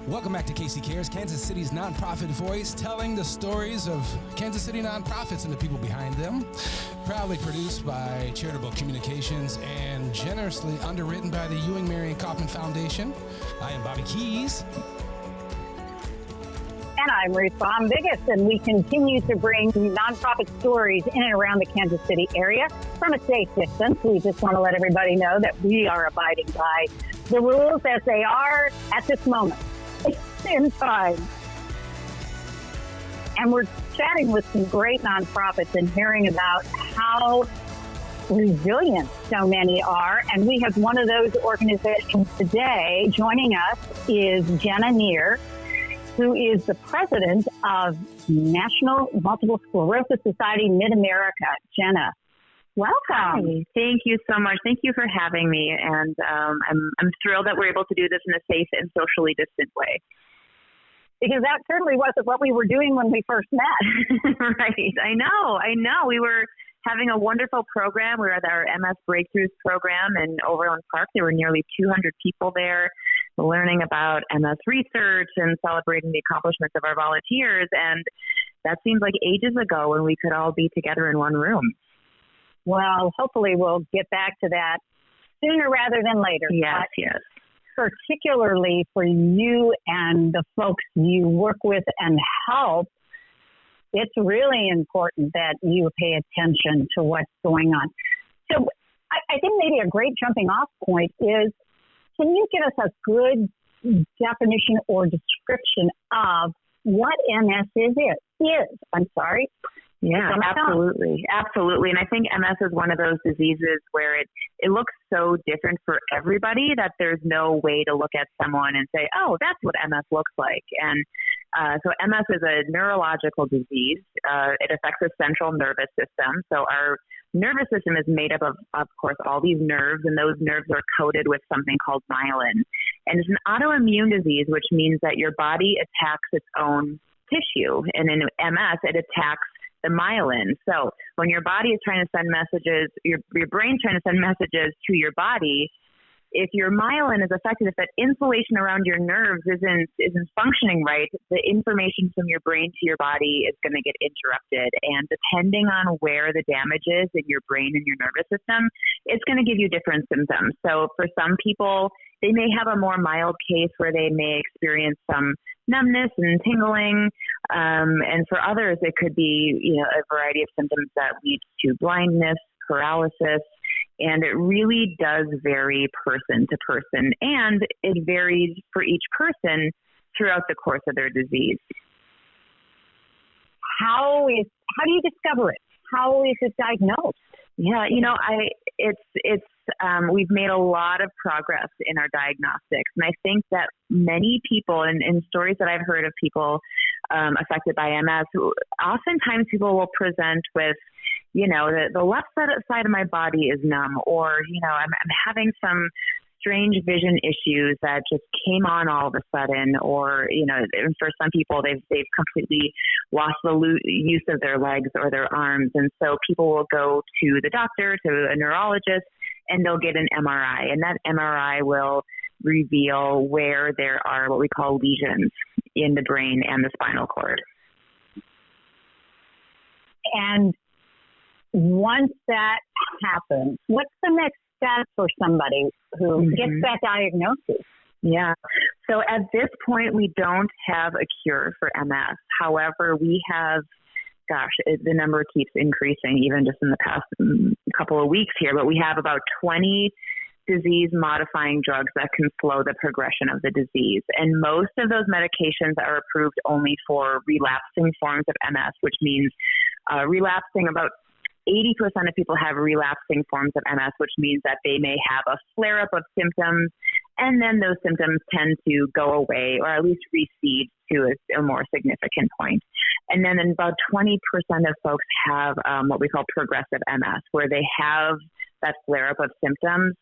Welcome back to KC Cares, Kansas City's nonprofit voice, telling the stories of Kansas City nonprofits and the people behind them. Proudly produced by Charitable Communications and generously underwritten by the Ewing, Marion, Kauffman Foundation. I am Bobby Keys. And I'm Ruth Baum-Biggest, and we continue to bring nonprofit stories in and around the Kansas City area from a safe distance. We just want to let everybody know that we are abiding by the rules as they are at this moment in time. And we're chatting with some great nonprofits and hearing about how resilient so many are. And we have one of those organizations today. Joining us is Jenna Neher, who is the president of National Multiple Sclerosis Society Mid-America. Jenna, welcome. Hi. Thank you so much. Thank you for having me. And I'm thrilled that we're able to do this in a safe and socially distant way. Because that certainly wasn't what we were doing when we first met. Right. I know. We were having a wonderful program. We were at our MS Breakthroughs program in Overland Park. There were nearly 200 people there learning about MS research and celebrating the accomplishments of our volunteers. And that seems like ages ago when we could all be together in one room. Well, hopefully we'll get back to that sooner rather than later. Yes. Particularly for you and the folks you work with and help, it's really important that you pay attention to what's going on. So I think maybe a great jumping off point is, can you give us a good definition or description of what MS is? Yeah, absolutely. Absolutely. And I think MS is one of those diseases where it looks so different for everybody that there's no way to look at someone and say, oh, that's what MS looks like. And so MS is a neurological disease. It affects the central nervous system. So our nervous system is made up of course, all these nerves, and those nerves are coated with something called myelin. And it's an autoimmune disease, which means that your body attacks its own tissue. And in MS, it attacks the myelin. So when your body is trying to send messages, your brain's trying to send messages to your body, if your myelin is affected, if that insulation around your nerves isn't functioning right, the information from your brain to your body is going to get interrupted. And depending on where the damage is in your brain and your nervous system, it's going to give you different symptoms. So for some people, they may have a more mild case where they may experience some numbness and tingling. And for others, it could be, a variety of symptoms that lead to blindness, paralysis. And it really does vary person to person. And it varies for each person throughout the course of their disease. How do you discover it? How is it diagnosed? Yeah, we've made a lot of progress in our diagnostics. And I think that many people, in stories that I've heard of people affected by MS, oftentimes people will present with, the left side of my body is numb, or, I'm having some strange vision issues that just came on all of a sudden, or, and for some people, they've completely lost the use of their legs or their arms. And so people will go to the doctor, to a neurologist, and they'll get an MRI. And that MRI will reveal where there are what we call lesions in the brain and the spinal cord. And once that happens, what's the next step for somebody who gets that diagnosis? Yeah. So at this point, we don't have a cure for MS. However, we have, the number keeps increasing even just in the past couple of weeks here, but we have about 20 disease-modifying drugs that can slow the progression of the disease. And most of those medications are approved only for relapsing forms of MS, which means relapsing. About 80% of people have relapsing forms of MS, which means that they may have a flare-up of symptoms, and then those symptoms tend to go away or at least recede to a more significant point. And then about 20% of folks have what we call progressive MS, where they have that flare-up of symptoms,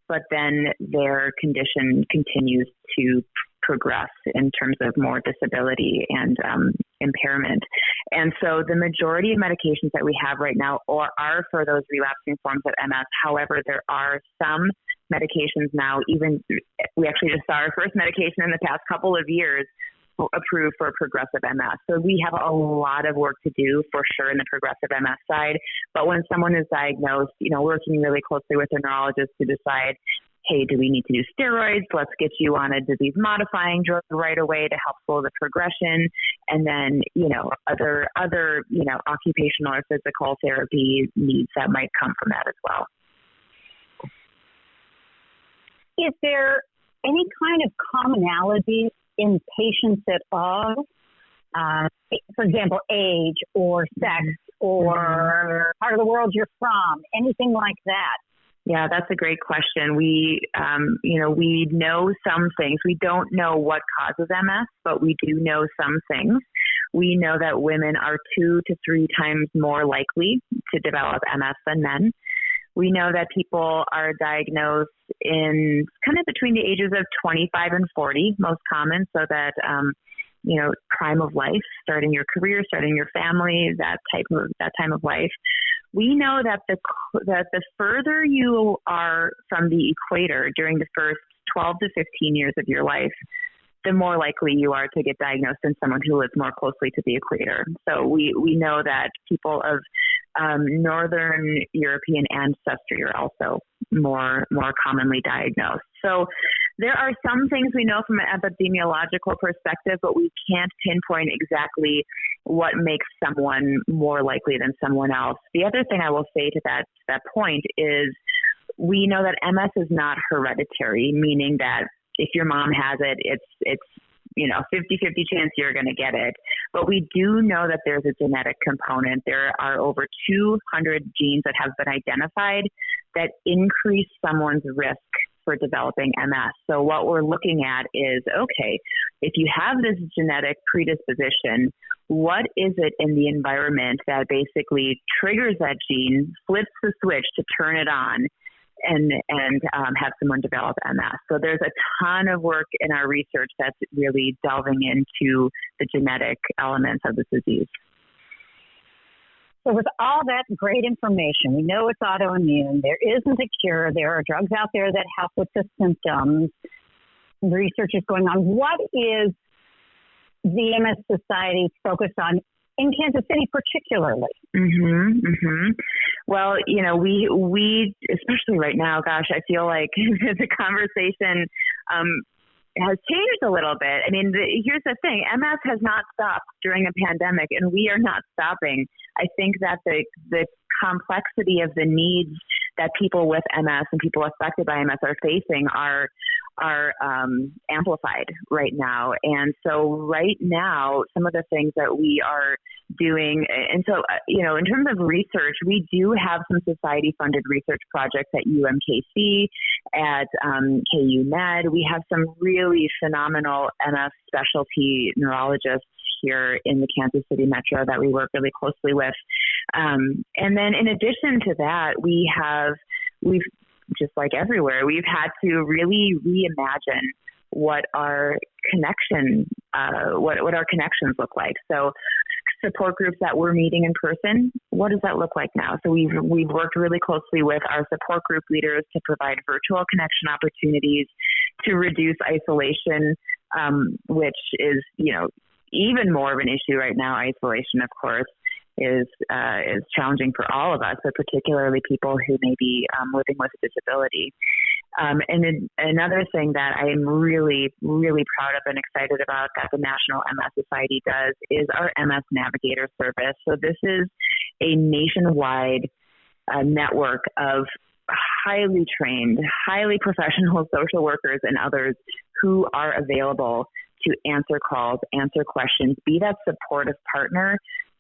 but then their condition continues to progress in terms of more disability and impairment. And so the majority of medications that we have right now are for those relapsing forms of MS. However, there are some medications now. Even we actually just saw our first medication in the past couple of years approved for progressive MS. So we have a lot of work to do for sure in the progressive MS side. But when someone is diagnosed, working really closely with a neurologist to decide, hey, do we need to do steroids? Let's get you on a disease-modifying drug right away to help slow the progression. And then, other occupational or physical therapy needs that might come from that as well. Is there any kind of commonality in patients at all? For example, age or sex or part of the world you're from, anything like that? Yeah, that's a great question. We know some things. We don't know what causes MS, but we do know some things. We know that women are 2 to 3 times more likely to develop MS than men. We know that people are diagnosed in kind of between the ages of 25 and 40, most common, so that prime of life, starting your career, starting your family, that time of life. We know that the further you are from the equator during the first 12 to 15 years of your life, the more likely you are to get diagnosed than someone who lives more closely to the equator. So we know that people of Northern European ancestry are also more commonly diagnosed. So there are some things we know from an epidemiological perspective, but we can't pinpoint exactly what makes someone more likely than someone else. The other thing I will say to that point is we know that MS is not hereditary, meaning that if your mom has it, it's 50-50 chance you're going to get it. But we do know that there's a genetic component. There are over 200 genes that have been identified that increase someone's risk for developing MS. So what we're looking at is, okay, if you have this genetic predisposition, what is it in the environment that basically triggers that gene, flips the switch to turn it on, and have someone develop MS. So there's a ton of work in our research that's really delving into the genetic elements of this disease. So with all that great information, we know it's autoimmune. There isn't a cure. There are drugs out there that help with the symptoms. Research is going on. What is the MS Society focused on in Kansas City particularly? Well, we especially right now, gosh, I feel like the conversation has changed a little bit. I mean, here's the thing. MS has not stopped during a pandemic, and we are not stopping. I think that the complexity of the needs that people with MS and people affected by MS are facing are amplified right now. And so right now, some of the things that we are doing, and so, in terms of research, we do have some society-funded research projects at UMKC, at KU Med. We have some really phenomenal MS specialty neurologists here in the Kansas City metro that we work really closely with. And then in addition to that, we've just like everywhere, we've had to really reimagine what our what our connections look like. So support groups that we're meeting in person, what does that look like now? So we've worked really closely with our support group leaders to provide virtual connection opportunities to reduce isolation, which is, even more of an issue right now. Isolation, of course, is challenging for all of us, but particularly people who may be living with a disability. And then another thing that I am really, really proud of and excited about that the National MS Society does is our MS Navigator service. So this is a nationwide network of highly trained, highly professional social workers and others who are available to answer calls, answer questions, be that supportive partner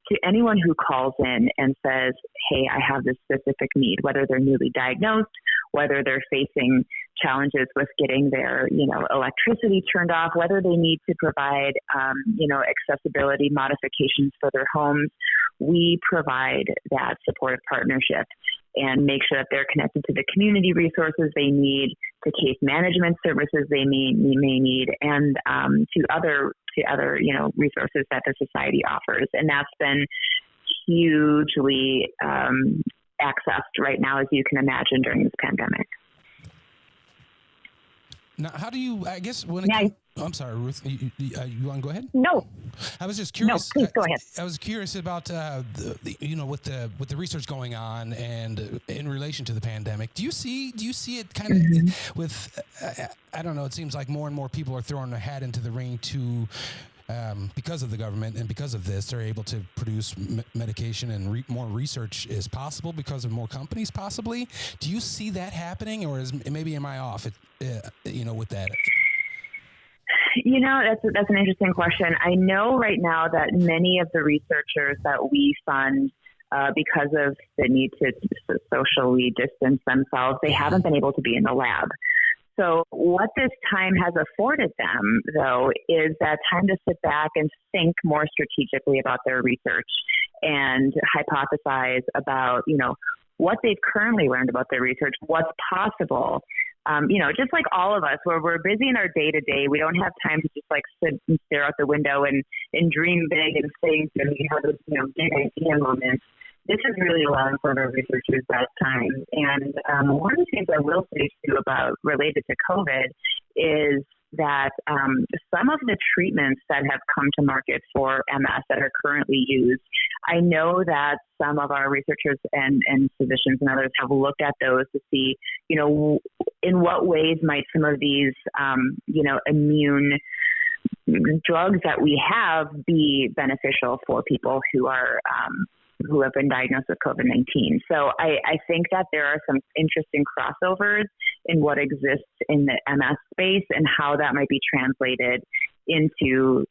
to anyone who calls in and says, hey, I have this specific need, whether they're newly diagnosed, whether they're facing challenges with getting their, electricity turned off, whether they need to provide, accessibility modifications for their homes. We provide that supportive partnership and make sure that they're connected to the community resources they need, to case management services they may need, and to other resources that the society offers. And that's been hugely accessed right now, as you can imagine, during this pandemic. Now, how do you, I guess, when it Now, I'm sorry, Ruth, you want to go ahead? no, I was just curious. please go ahead. I was curious about with the research going on and in relation to the pandemic. Do you see it kind of with I don't know. It seems like more and more people are throwing their hat into the ring to. Because of the government and because of this, they're able to produce medication and more research is possible because of more companies, possibly. Do you see that happening, or maybe am I off? With that. That's an interesting question. I know right now that many of the researchers that we fund, because of the need to socially distance themselves, they haven't been able to be in the lab. So what this time has afforded them, though, is that time to sit back and think more strategically about their research and hypothesize about, what they've currently learned about their research, what's possible. Just like all of us, where we're busy in our day to day, we don't have time to just like sit and stare out the window and dream big and think and have those, big idea moments. This is really allowing for our researchers that time. And one of the things I will say too about related to COVID is that some of the treatments that have come to market for MS that are currently used, I know that some of our researchers and physicians and others have looked at those to see, in what ways might some of these, immune drugs that we have be beneficial for people who are who have been diagnosed with COVID-19. So I think that there are some interesting crossovers in what exists in the MS space and how that might be translated into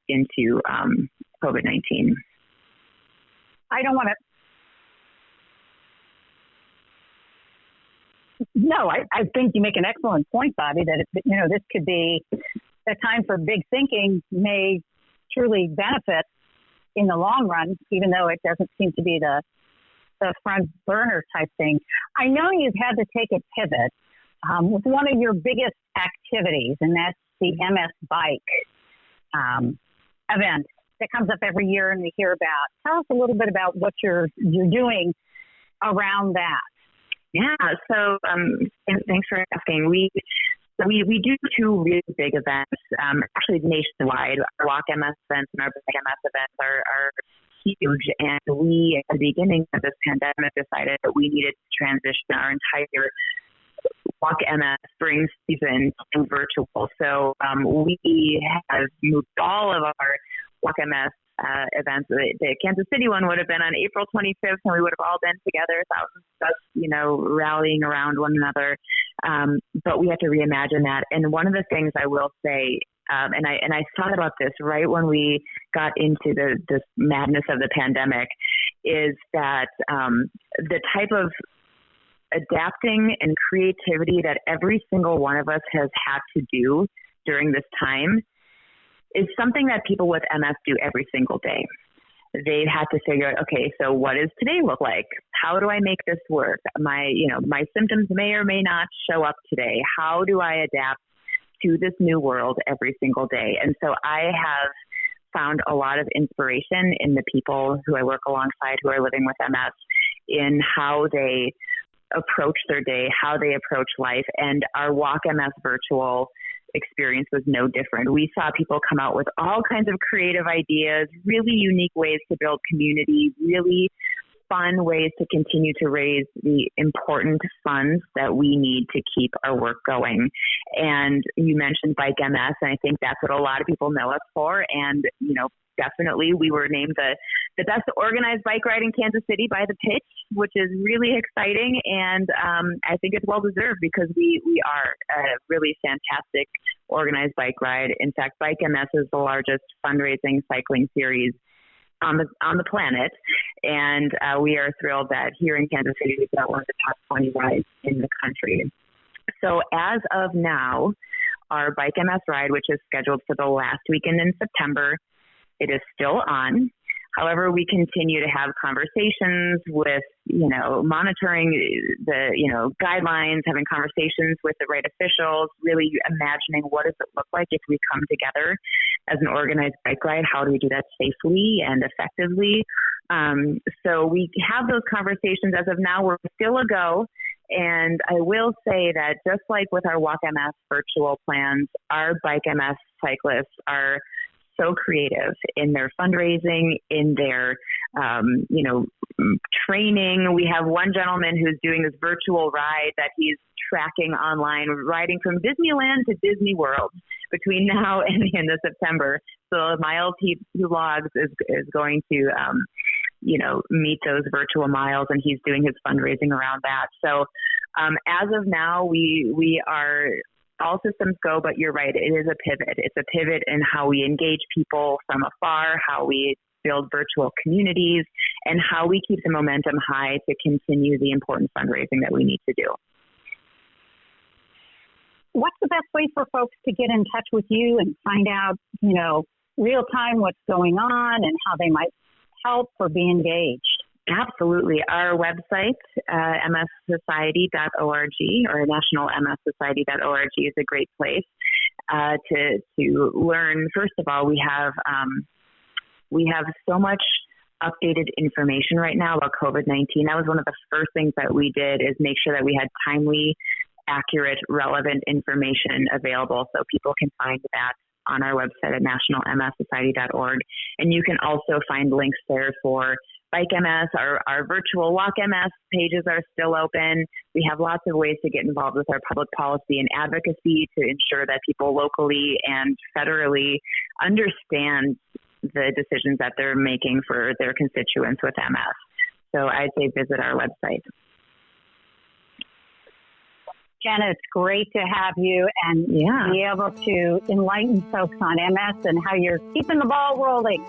COVID-19. I don't want to. No, I think you make an excellent point, Bobby, that, this could be a time for big thinking may truly benefit in the long run, even though it doesn't seem to be the front burner type thing. I know you've had to take a pivot with one of your biggest activities, and that's the MS Bike event that comes up every year and we hear about. Tell us a little bit about what you're doing around that. Yeah, so thanks for asking. We do two really big events, actually nationwide. Our Walk MS events and our Bike MS events are huge. And we, at the beginning of this pandemic, decided that we needed to transition our entire Walk MS spring season to virtual. So we have moved all of our Walk MS events. The Kansas City one would have been on April 25th, and we would have all been together, thousands of us, rallying around one another. But we had to reimagine that. And one of the things I will say, and I thought about this right when we got into this madness of the pandemic, is that the type of adapting and creativity that every single one of us has had to do during this time is something that people with MS do every single day. They've had to figure out, okay, so what does today look like? How do I make this work? My symptoms may or may not show up today. How do I adapt to this new world every single day? And so I have found a lot of inspiration in the people who I work alongside who are living with MS in how they approach their day, how they approach life. And our Walk MS virtual experience was no different. We saw people come out with all kinds of creative ideas, really unique ways to build community, really fun ways to continue to raise the important funds that we need to keep our work going. And you mentioned Bike MS, and I think that's what a lot of people know us for. And, definitely we were named the best organized bike ride in Kansas City by The Pitch, which is really exciting. And I think it's well-deserved because we are a really fantastic organized bike ride. In fact, Bike MS is the largest fundraising cycling series on the planet. And we are thrilled that here in Kansas City, we've got one of the top 20 rides in the country. So as of now, our Bike MS ride, which is scheduled for the last weekend in September, it is still on. However, we continue to have conversations with, monitoring the, guidelines, having conversations with the right officials, really imagining what does it look like if we come together as an organized bike ride? How do we do that safely and effectively? So we have those conversations. As of now, we're still a go. And I will say that just like with our Walk MS virtual plans, our Bike MS cyclists are so creative in their fundraising, in their, training. We have one gentleman who's doing this virtual ride that he's tracking online, riding from Disneyland to Disney World between now and the end of September. So miles he logs is going to, meet those virtual miles, and he's doing his fundraising around that. So as of now, we are all systems go, but you're right. It is a pivot. It's a pivot in how we engage people from afar, how we build virtual communities, and how we keep the momentum high to continue the important fundraising that we need to do. What's the best way for folks to get in touch with you and find out, real time what's going on and how they might help or be engaged? Absolutely. Our website, mssociety.org or nationalmssociety.org is a great place to learn. First of all, we have so much updated information right now about COVID-19. That was one of the first things that we did, is make sure that we had timely, accurate, relevant information available, so people can find that on our website at nationalmssociety.org. And you can also find links there for Bike MS. Our virtual Walk MS pages are still open. We have lots of ways to get involved with our public policy and advocacy to ensure that people locally and federally understand the decisions that they're making for their constituents with MS. So I'd say visit our website. Jenna, it's great to have you and be able to enlighten folks on MS and how you're keeping the ball rolling.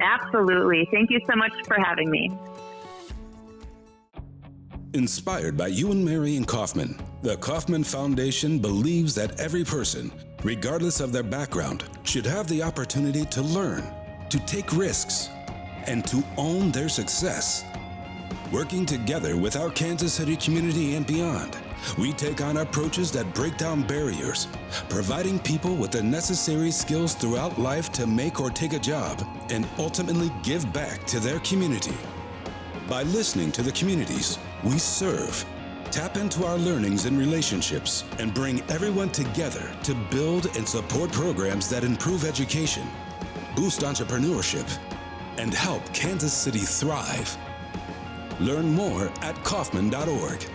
Absolutely. Thank you so much for having me. Inspired by Ewing, Marion, Kauffman, the Kauffman Foundation believes that every person, regardless of their background, should have the opportunity to learn, to take risks, and to own their success. Working together with our Kansas City community and beyond, we take on approaches that break down barriers, providing people with the necessary skills throughout life to make or take a job and ultimately give back to their community. By listening to the communities we serve, tap into our learnings and relationships, and bring everyone together to build and support programs that improve education, boost entrepreneurship, and help Kansas City thrive. Learn more at Kauffman.org.